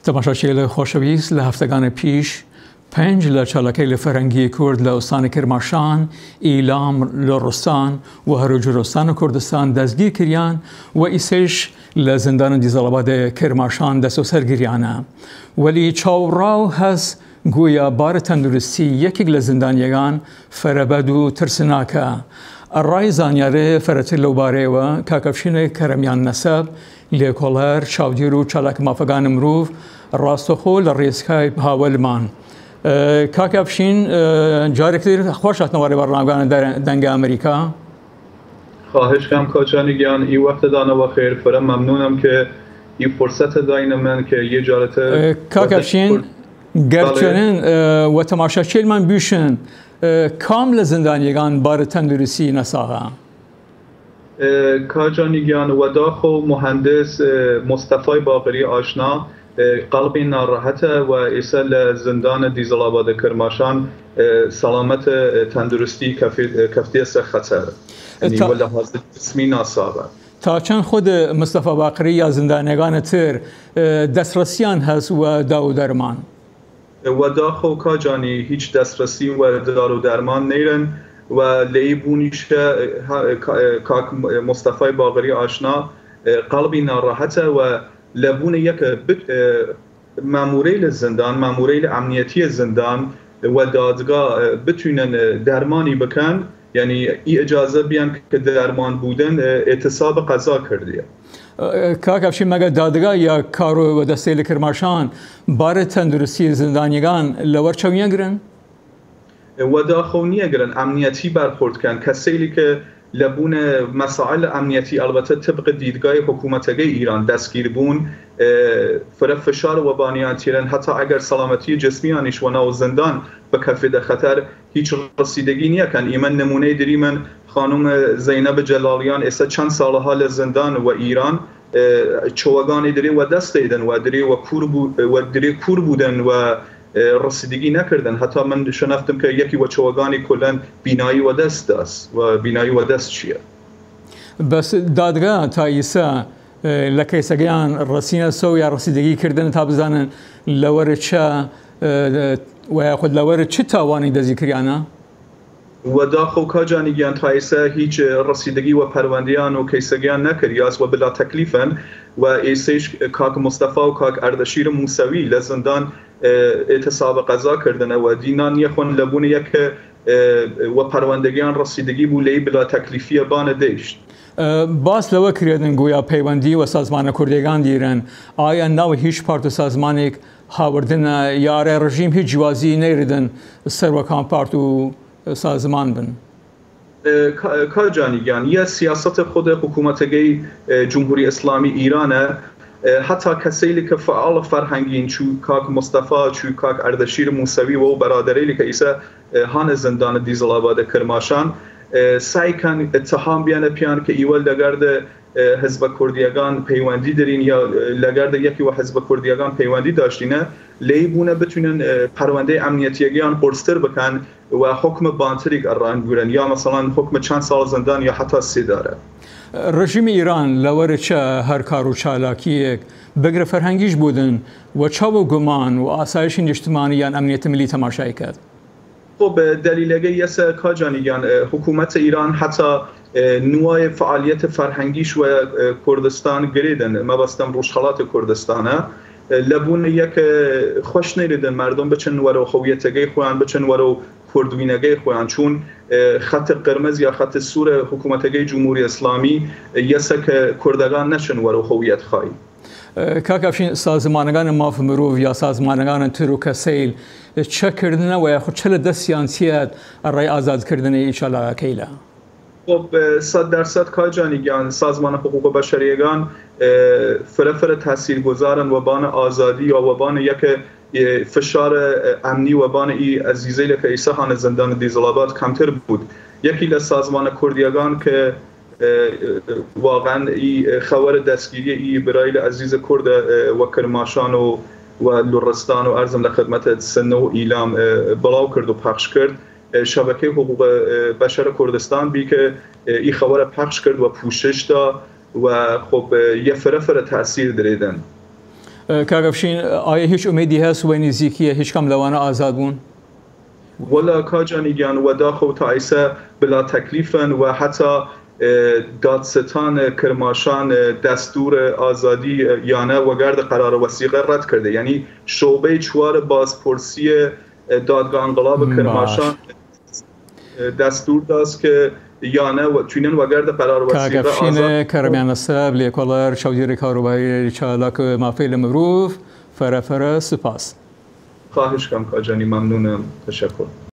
تماشاچیان خوشویست لهفتگان پیش 5 لچالکه فرنگی کرد لستان کرماشان، ایلام، لرستان و هروجرستان کردستان دستگیر کریان و ایسش لزندان دیزلاباد کرماشان دستو سرگیریانه. ولی چاوراو هست گویا بار تندرستی یکی لزندانیگان فربدو ترسناکه. الرای زانیاره فراتر لوباره و کاکفشین کرمیان نسب لیکولر چاودیرو چالک مافگان مروف راستخو لریسکای هاولمان. کاکفشین جارکتر خوشت نواری برنامه‌گان دنگ آمریکا. خواهش کنم کاچانیگیان ای وقت دانه و خیر فرم ممنونم که این فرصت داین من که یه جارت کاکفشین گرچنین و تماشاچیل من بیشن کامل زندانیگان بار تندرستی نساها. کاجانیگیان و داخل مهندس مصطفی باقری آشنا قلبی ناراحت و ایسال زندان دیزلاباد کرماشان سلامت تندرستی کفتی است خطر یعنی ولی حاضر جسمی ناسابه. تا چند خود مصطفی باقری یا زندانیگان تر دسترسیان هست و دارو درمان؟ و داخل کاجانی هیچ دسترسی و دارو درمان نیرن و لیبونیش کاک مصطفی باقری آشنا قلبی ناراحت و لبون یک ماموریل زندان، ماموریل امنیتی زندان و دادگاه بتونن درمانی بکن، یعنی ای اجازه بیان که درمان بودن اعتصاب قضا کردیه. کاکفشین مگه دادگاه یا کارو و دسته کرماشان بار تندرستی زندانیگان لور چویه گرن؟ و داخونیه گرن امنیتی برخورد کن کسیلی که لبون مسائل امنیتی البته طبق دیدگاه حکومتگی ایران دستگیر بون فشار و بانیان تیرن حتی اگر سلامتی جسمی آنیش و ناو زندان به کفید خطر هیچ رسیدگی نیه کن. ایمن نمونه داری من خانم زینب جلالیان ایسا چند سال حال زندان و ایران چوگانی داری و دست دیدن و داری و کور بودن و رسیدگی نکردن. حتی من شنفتم که یکی و چوگانی کلن بینایی و دست است و بینایی و دست چیه. بس دادگاه تا ایسا لکیسگیان رسینه سو یا رسیدگی کردن تا بزنن لور چه و خود لور چه تاوانی دزی کریانه؟ و داخل کاجانیگیان تا ایسا هیچ رسیدگی و پروندیان و کیسگیان نکریاس و بلا تکلیفن و ایسیش کاک مصطفی و کاک اردشیر موسوی لزندان اعتصاب قضا کردن و دینان یخون لبون یک و پروندگیان رسیدگی بولی بلا تکلیفی بان دیشت. باس لو کردن گویا پیوندی و سازمان کردگان دیرن آیا نو هیچ پارت سازمانیک هاوردن یا رژیم هیچ جوازی نیردن سر و کام پارتو سازمان بن؟ کاجانیگان یه سیاست خود حکومتگی جمهوری اسلامی ایرانه حتی کسیلی که فعال فرهنگین چو کاک مصطفی چو کاک اردشیر موسوی و برادریلی که ایسا هان زندان دیزلاباد کرماشان سعی کن اتهام بیانه پیان که ایول لگرد حزب کردیگان پیوندی دارین یا لگرد یکی و حزب کردیگان پیوندی داشتینه لیبونه بتونن پرونده امنیتیگیان قرصتر بکن و حکم بانتریک اران گورن یا مثلا حکم چند سال زندان یا حتی 3 داره. رژیم ایران لور چه هر کار و چالاکیک بگر فرهنگیش بودن و چاو و گمان و آسایش اجتماعی یا امنیت ملی تماشای کرد. خب دلیلگه یسه کاجانیگان حکومت ایران حتی نوع فعالیت فرهنگیش و کردستان گریدن مبستم روشخالات کردستانه لبون یک خوش نیریدن مردم بچن ورو خویتگی خوان بچن ورو کردوینگی خوان چون خط قرمز یا خط سور حکومتگی جمهوری اسلامی یسه که کردگان نشن ورو خویت خواهی. کاکفشین سازمانگان ماف مروف یا سازمانگان ترو کسیل چه کردنه و یا خود چه دستیان سیاد رای آزاد کردنه ایشالا کیلا؟ خب 100% کاجانیگان سازمان حقوق بشریگان فرفر تاثیرگذارن و بان آزادی و بان یک فشار امنی و بان ای عزیزی که ایسا هان زندان دیزلاباد کمتر بود. یکی لسازمان کردیگان که واقعا ای خبر دستگیری ای برای عزیز کرد و کرماشان و لرستان و ارزم لخدمت سنه و ایلام بلاو کرد و پخش کرد شبکه حقوق بشر کردستان بی که ای خبر پخش کرد و پوشش دا و خب یه فرفر تأثیر دریدن. کاگفشین آیا هیچ امیدی هست و نزدیکیه هیچ کم لوانه آزاد بون؟ ولا کاجانی گیان و داخو تایسه بلا تکلیفن و حتی دادستان کرماشان دستور آزادی یانه و گرد قرار وثیقه رد کرده. یعنی شعبه 4 بازپرسی دادگاه انقلاب کرماشان دستور داست که یانه و چونین و گرد قرار وثیقه کاگفشین کرمیان الساب لیکولر شودیر کاروبایی چالاک مافیل مروف فرافره سپاس. خواهش کنم کاجانی، ممنونم، تشکر.